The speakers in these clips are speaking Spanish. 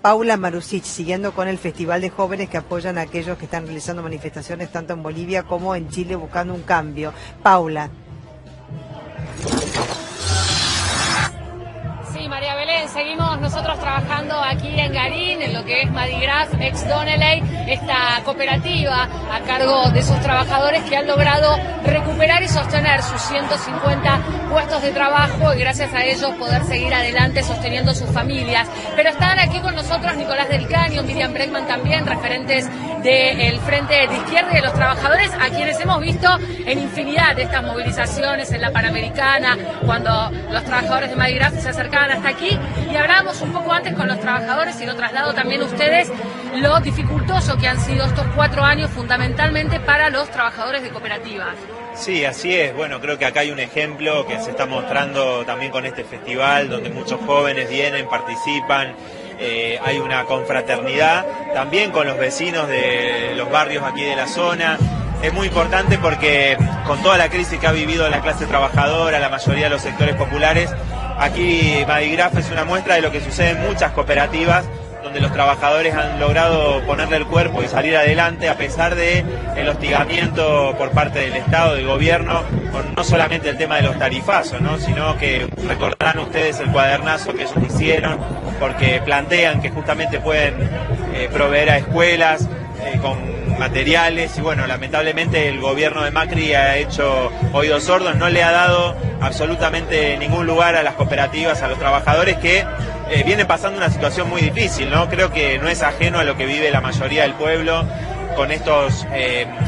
Paula Marusic, siguiendo con el Festival de Jóvenes que apoyan a aquellos que están realizando manifestaciones tanto en Bolivia como en Chile buscando un cambio. Paula. Sí, María Belén, seguimos nosotros trabajando aquí en Garín, en lo que es Madigraf, ex Donnelley, esta cooperativa a cargo de sus trabajadores que han logrado recuperar y sostener sus 150 puestos de trabajo y gracias a ellos poder seguir adelante sosteniendo sus familias. Pero están aquí con nosotros Nicolás del Caño, Miriam Bregman también, referentes del Frente de Izquierda y de los trabajadores, a quienes hemos visto en infinidad de estas movilizaciones en la Panamericana, cuando los trabajadores de Madigraf se acercaban hasta aquí, y hablábamos un poco antes con los trabajadores y lo traslado también a ustedes, lo dificultoso que han sido estos 4 años fundamentalmente para los trabajadores de cooperativas. Sí, así es. Bueno, creo que acá hay un ejemplo que se está mostrando también con este festival, donde muchos jóvenes vienen, participan, hay una confraternidad, también con los vecinos de los barrios aquí de la zona. Es muy importante porque con toda la crisis que ha vivido la clase trabajadora, la mayoría de los sectores populares, aquí Madigraf es una muestra de lo que sucede en muchas cooperativas, donde los trabajadores han logrado ponerle el cuerpo y salir adelante a pesar de el hostigamiento por parte del Estado, del gobierno, con no solamente el tema de los tarifazos, ¿no?, sino que recordarán ustedes el cuadernazo que ellos hicieron, porque plantean que justamente pueden proveer a escuelas con materiales, y bueno, lamentablemente el gobierno de Macri ha hecho oídos sordos, no le ha dado absolutamente ningún lugar a las cooperativas, a los trabajadores que vienen pasando una situación muy difícil, ¿no? Creo que no es ajeno a lo que vive la mayoría del pueblo con estos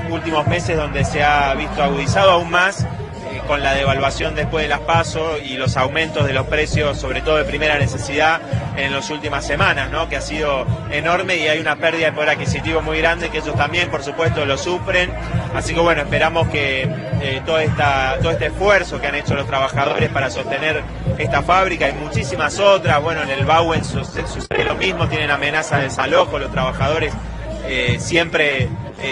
últimos meses, donde se ha visto agudizado aún más con la devaluación después de las PASO y los aumentos de los precios, sobre todo de primera necesidad, en las últimas semanas, ¿no?, que ha sido enorme, y hay una pérdida de poder adquisitivo muy grande que ellos también, por supuesto, lo sufren. Así que bueno, esperamos que todo este esfuerzo que han hecho los trabajadores para sostener esta fábrica y muchísimas otras, bueno, en el Bauen sucede lo mismo, tienen amenazas de desalojo, los trabajadores siempre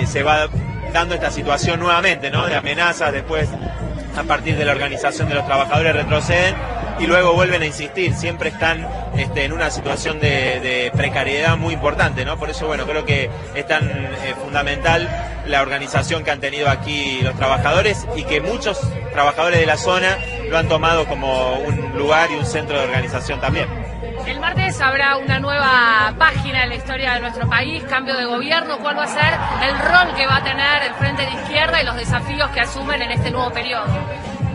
se va dando esta situación nuevamente, ¿no?, de amenazas, después a partir de la organización de los trabajadores retroceden y luego vuelven a insistir, siempre están en una situación de precariedad muy importante, ¿no? Por eso, bueno, creo que es tan fundamental la organización que han tenido aquí los trabajadores y que muchos trabajadores de la zona lo han tomado como un lugar y un centro de organización también. El martes habrá una nueva página en la historia de nuestro país, cambio de gobierno. ¿Cuál va a ser el rol que va a tener el Frente de Izquierda y los desafíos que asumen en este nuevo periodo?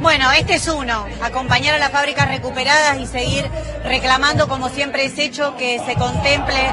Bueno, este es uno, acompañar a las fábricas recuperadas y seguir reclamando, como siempre es hecho, que se contemple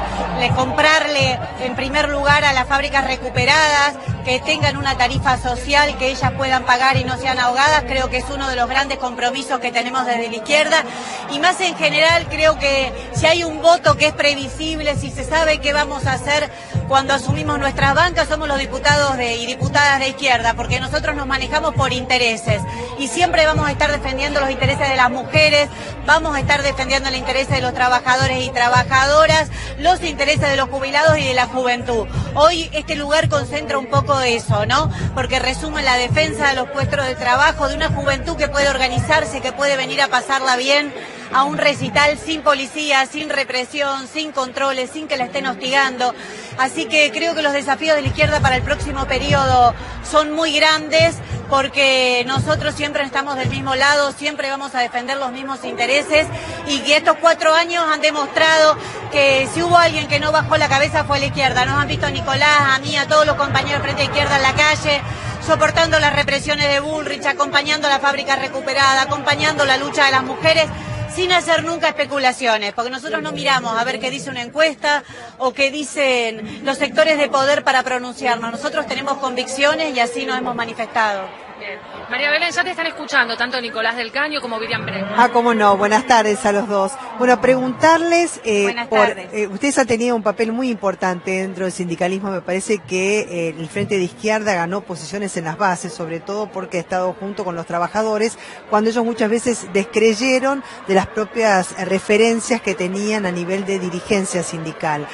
comprarle en primer lugar a las fábricas recuperadas, que tengan una tarifa social, que ellas puedan pagar y no sean ahogadas. Creo que es uno de los grandes compromisos que tenemos desde la izquierda, y más en general creo que si hay un voto que es previsible, si se sabe qué vamos a hacer cuando asumimos nuestras bancas, somos los diputados y diputadas de izquierda, porque nosotros nos manejamos por intereses y siempre vamos a estar defendiendo los intereses de las mujeres, vamos a estar defendiendo los intereses de los trabajadores y trabajadoras, los intereses de los jubilados y de la juventud. Hoy este lugar concentra un poco de eso, ¿no?, porque resume la defensa de los puestos de trabajo, de una juventud que puede organizarse, que puede venir a pasarla bien a un recital sin policía, sin represión, sin controles, sin que la estén hostigando. Así que creo que los desafíos de la izquierda para el próximo periodo son muy grandes, porque nosotros siempre estamos del mismo lado, siempre vamos a defender los mismos intereses, y que estos 4 años han demostrado que si hubo alguien que no bajó la cabeza fue la izquierda. Nos han visto a Nicolás, a mí, a todos los compañeros Frente de Izquierda en la calle, soportando las represiones de Bullrich, acompañando a la fábrica recuperada, acompañando la lucha de las mujeres, sin hacer nunca especulaciones, porque nosotros no miramos a ver qué dice una encuesta o qué dicen los sectores de poder para pronunciarnos. Nosotros tenemos convicciones y así nos hemos manifestado. Bien. María Belén, ya te están escuchando tanto Nicolás del Caño como Miriam Bregman. Ah, cómo no, buenas tardes a los dos. Bueno, preguntarles, Buenas tardes. Ustedes han tenido un papel muy importante dentro del sindicalismo. Me parece que el Frente de Izquierda ganó posiciones en las bases, sobre todo porque ha estado junto con los trabajadores, cuando ellos muchas veces descreyeron de las propias referencias que tenían a nivel de dirigencia sindical.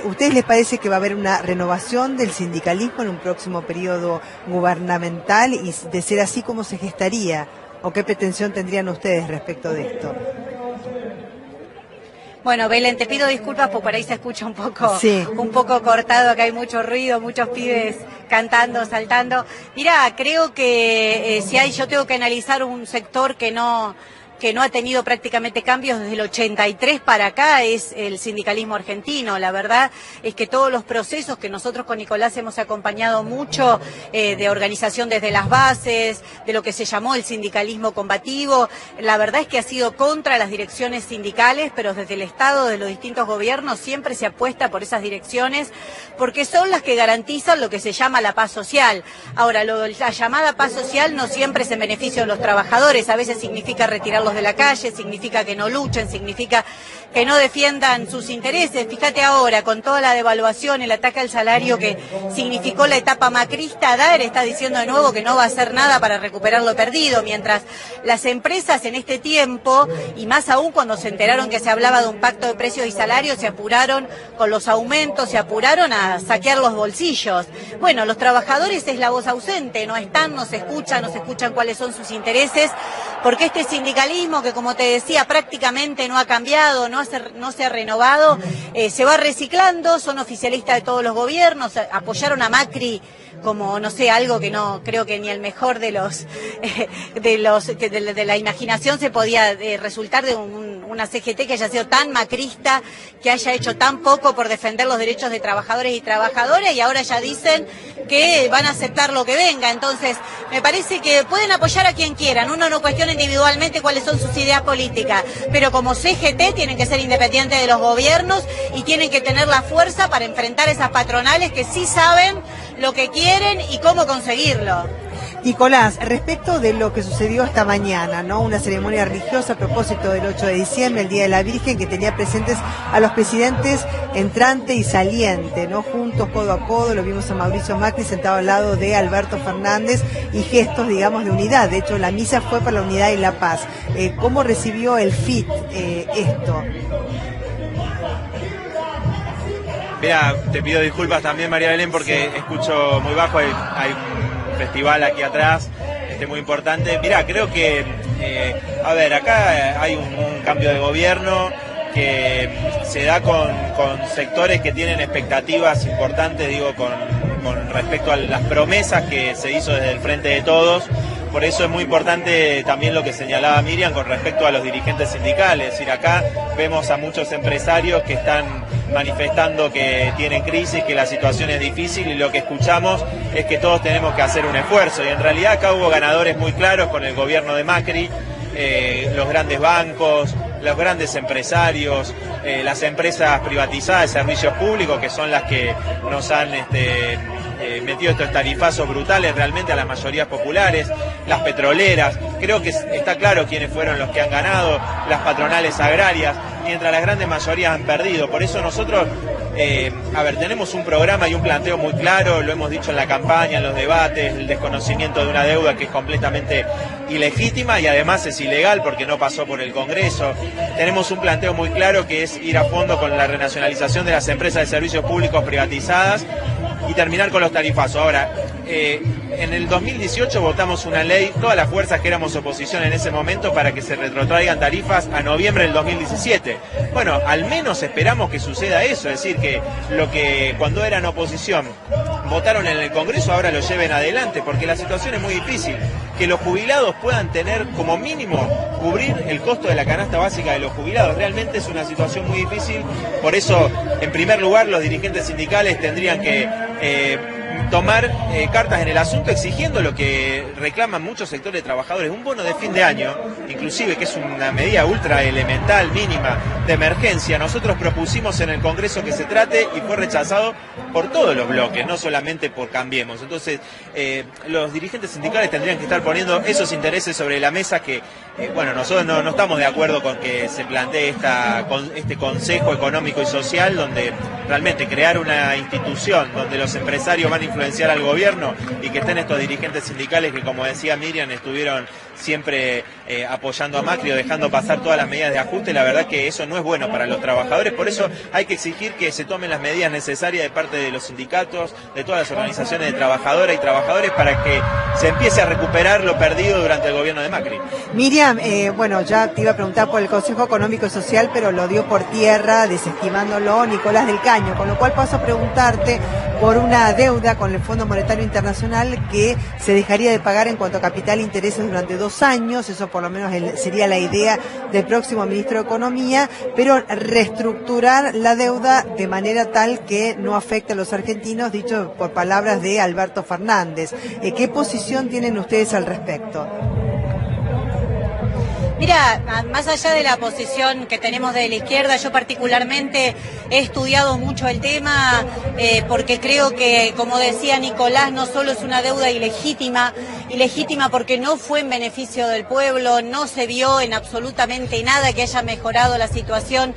¿Ustedes les parece que va a haber una renovación del sindicalismo en un próximo periodo gubernamental? Y de ser así, ¿cómo se gestaría? ¿O qué pretensión tendrían ustedes respecto de esto? Bueno, Belén, te pido disculpas porque por ahí se escucha un Sí. poco cortado, acá hay mucho ruido, muchos pibes cantando, saltando. Mira, creo que yo tengo que analizar un sector que no ha tenido prácticamente cambios desde el 83 para acá, es el sindicalismo argentino. La verdad es que todos los procesos que nosotros con Nicolás hemos acompañado mucho, de organización desde las bases, de lo que se llamó el sindicalismo combativo, la verdad es que ha sido contra las direcciones sindicales, pero desde el Estado, de los distintos gobiernos, siempre se apuesta por esas direcciones, porque son las que garantizan lo que se llama la paz social. Ahora, la llamada paz social no siempre es en beneficio de los trabajadores, a veces significa retirarlos de la calle, significa que no luchen, significa que no defiendan sus intereses. Fíjate ahora, con toda la devaluación, el ataque al salario que significó la etapa macrista, Daer está diciendo de nuevo que no va a hacer nada para recuperar lo perdido, mientras las empresas en este tiempo, y más aún cuando se enteraron que se hablaba de un pacto de precios y salarios, se apuraron con los aumentos, se apuraron a saquear los bolsillos. Bueno, los trabajadores es la voz ausente, no están, no se escuchan cuáles son sus intereses, porque este sindicalismo que, como te decía, prácticamente no ha cambiado, no se ha renovado, se va reciclando, son oficialistas de todos los gobiernos, apoyaron a Macri como, no sé, algo que no creo que ni el mejor de la imaginación se podía resultar de una CGT que haya sido tan macrista, que haya hecho tan poco por defender los derechos de trabajadores y trabajadoras, y ahora ya dicen que van a aceptar lo que venga. Entonces, me parece que pueden apoyar a quien quieran, uno no cuestiona individualmente cuáles son sus ideas políticas, pero como CGT tienen que ser independientes de los gobiernos y tienen que tener la fuerza para enfrentar esas patronales que sí saben lo que quieren y cómo conseguirlo. Nicolás, respecto de lo que sucedió esta mañana, ¿no? Una ceremonia religiosa a propósito del 8 de diciembre, el Día de la Virgen, que tenía presentes a los presidentes entrante y saliente, ¿no? Juntos, codo a codo, lo vimos a Mauricio Macri sentado al lado de Alberto Fernández, y gestos, digamos, de unidad. De hecho, la misa fue para la unidad y la paz. ¿Cómo recibió el FIT esto? Mira, te pido disculpas también, María Belén, porque escucho muy bajo, hay un festival aquí atrás, muy importante. Mira, creo que, acá hay un cambio de gobierno que se da con sectores que tienen expectativas importantes, digo, con respecto a las promesas que se hizo desde el Frente de Todos. Por eso es muy importante también lo que señalaba Miriam con respecto a los dirigentes sindicales. Es decir, acá vemos a muchos empresarios que están manifestando que tienen crisis, que la situación es difícil, y lo que escuchamos es que todos tenemos que hacer un esfuerzo. Y en realidad acá hubo ganadores muy claros con el gobierno de Macri, los grandes bancos, los grandes empresarios, las empresas privatizadas de servicios públicos, que son las que nos han metido estos tarifazos brutales realmente a las mayorías populares, las petroleras. Creo que está claro quiénes fueron los que han ganado, las patronales agrarias, mientras las grandes mayorías han perdido. Por eso nosotros, tenemos un programa y un planteo muy claro, lo hemos dicho en la campaña, en los debates, el desconocimiento de una deuda que es completamente ilegítima y además es ilegal porque no pasó por el Congreso. Tenemos un planteo muy claro que es ir a fondo con la renacionalización de las empresas de servicios públicos privatizadas y terminar con los tarifazos. Ahora, en el 2018 votamos una ley, todas las fuerzas que éramos oposición en ese momento, para que se retrotraigan tarifas a noviembre del 2017. Bueno, al menos esperamos que suceda eso, es decir, que lo que cuando eran oposición votaron en el Congreso ahora lo lleven adelante, porque la situación es muy difícil. Que los jubilados puedan tener como mínimo cubrir el costo de la canasta básica de los jubilados. Realmente es una situación muy difícil. Por eso, en primer lugar, los dirigentes sindicales tendrían que tomar cartas en el asunto, exigiendo lo que reclaman muchos sectores de trabajadores, un bono de fin de año, inclusive, que es una medida ultra elemental, mínima, de emergencia. Nosotros propusimos en el Congreso que se trate y fue rechazado por todos los bloques, no solamente por Cambiemos. Entonces, los dirigentes sindicales tendrían que estar poniendo esos intereses sobre la mesa que, nosotros no estamos de acuerdo con que se plantee este Consejo Económico y Social, donde realmente crear una institución donde los empresarios van a influenciar al gobierno y que estén estos dirigentes sindicales que, como decía Miriam, estuvieron siempre apoyando a Macri o dejando pasar todas las medidas de ajuste. La verdad que eso no es bueno para los trabajadores, por eso hay que exigir que se tomen las medidas necesarias de parte de los sindicatos, de todas las organizaciones de trabajadoras y trabajadores para que se empiece a recuperar lo perdido durante el gobierno de Macri. Miriam, bueno, ya te iba a preguntar por el Consejo Económico y Social, pero lo dio por tierra, desestimándolo Nicolás del Caño, con lo cual paso a preguntarte por una deuda con el Fondo Monetario Internacional que se dejaría de pagar en cuanto a capital e intereses durante 2 años, eso por lo menos sería la idea del próximo ministro de Economía, pero reestructurar la deuda de manera tal que no afecte a los argentinos, dicho por palabras de Alberto Fernández. ¿Qué posición tienen ustedes al respecto? Mira, más allá de la posición que tenemos de la izquierda, yo particularmente he estudiado mucho el tema porque creo que, como decía Nicolás, no solo es una deuda ilegítima porque no fue en beneficio del pueblo, no se vio en absolutamente nada que haya mejorado la situación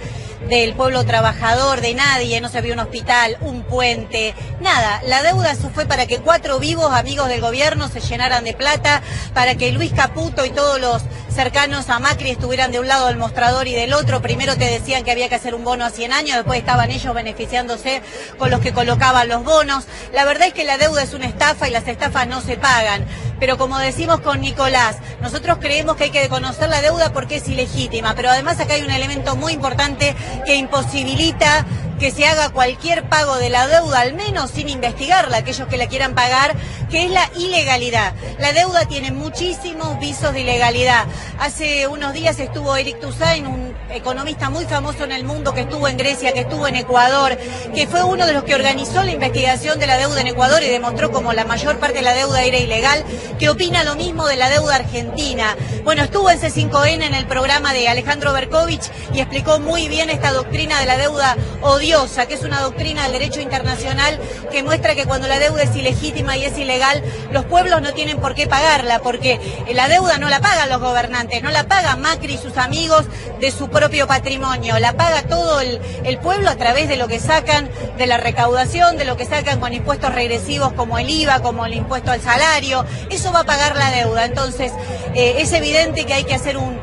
del pueblo trabajador, de nadie, no se vio un hospital, un puente, nada. La deuda fue para que 4 vivos amigos del gobierno se llenaran de plata, para que Luis Caputo y todos los cercanos a Macri estuvieran de un lado del mostrador y del otro. Primero te decían que había que hacer un bono a 100 años, después estaban ellos beneficiándose con los que colocaban los bonos. La verdad es que la deuda es una estafa y las estafas no se pagan. Pero como decimos con Nicolás, nosotros creemos que hay que conocer la deuda porque es ilegítima, pero además acá hay un elemento muy importante que imposibilita que se haga cualquier pago de la deuda, al menos sin investigarla, aquellos que la quieran pagar, que es la ilegalidad. La deuda tiene muchísimos visos de ilegalidad. Hace unos días estuvo Eric Toussaint, un economista muy famoso en el mundo, que estuvo en Grecia, que estuvo en Ecuador, que fue uno de los que organizó la investigación de la deuda en Ecuador y demostró como la mayor parte de la deuda era ilegal, que opina lo mismo de la deuda argentina. Bueno, estuvo en C5N en el programa de Alejandro Berkovich y explicó muy bien esta doctrina de la deuda odiosa, que es una doctrina del derecho internacional que muestra que cuando la deuda es ilegítima y es ilegal, los pueblos no tienen por qué pagarla, porque la deuda no la pagan los gobernantes, no la paga Macri y sus amigos de su propio patrimonio, la paga todo el pueblo a través de lo que sacan de la recaudación, de lo que sacan con impuestos regresivos como el IVA, como el impuesto al salario. Eso va a pagar la deuda. Entonces, es evidente que hay que hacer un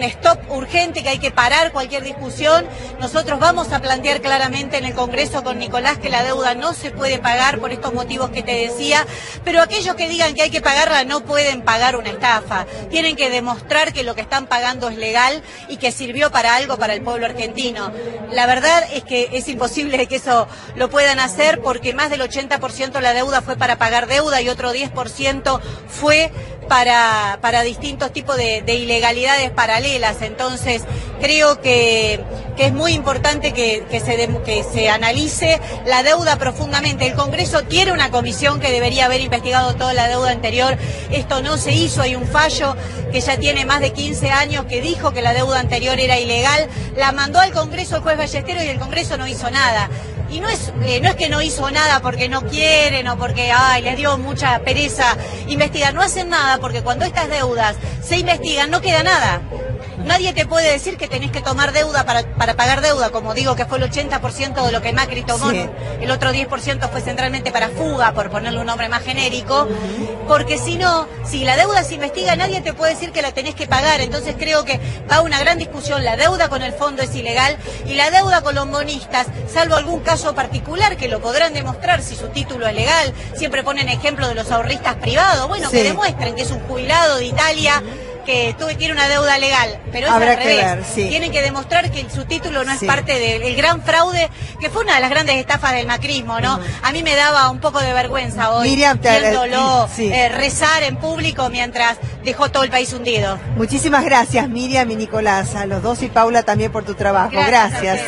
stop urgente, que hay que parar cualquier discusión. Nosotros vamos a plantear claramente en el Congreso con Nicolás que la deuda no se puede pagar por estos motivos que te decía, pero aquellos que digan que hay que pagarla no pueden pagar una estafa. Tienen que demostrar que lo que están pagando es legal y que sirvió para algo para el pueblo argentino. La verdad es que es imposible que eso lo puedan hacer porque más del 80% de la deuda fue para pagar deuda y otro 10% fue para distintos tipos de ilegalidades paralelas. Entonces creo que es muy importante que se analice la deuda profundamente. El Congreso quiere una comisión que debería haber investigado toda la deuda anterior. Esto no se hizo, hay un fallo que ya tiene más de 15 años que dijo que la deuda anterior era ilegal, la mandó al Congreso el juez Ballesteros y el Congreso no hizo nada. Y no es que no hizo nada porque no quieren o porque les dio mucha pereza investigar. No hacen nada porque cuando estas deudas se investigan no queda nada. Nadie te puede decir que tenés que tomar deuda para pagar deuda, como digo, que fue el 80% de lo que Macri tomó. Sí. El otro 10% fue centralmente para fuga, por ponerle un nombre más genérico, porque si no, si la deuda se investiga, nadie te puede decir que la tenés que pagar. Entonces creo que va una gran discusión. La deuda con el fondo es ilegal y la deuda con los bonistas, salvo algún caso particular que lo podrán demostrar si su título es legal. Siempre ponen ejemplo de los ahorristas privados. Bueno, sí, que demuestren que es un jubilado de Italia que tiene una deuda legal, pero es al revés. Ver, sí. Tienen que demostrar que su título no es parte del gran fraude, que fue una de las grandes estafas del macrismo, ¿no? A mí me daba un poco de vergüenza hoy, Miriam, viéndolo rezar en público mientras dejó todo el país hundido. Muchísimas gracias, Miriam y Nicolás, a los dos, y Paula también por tu trabajo. Gracias.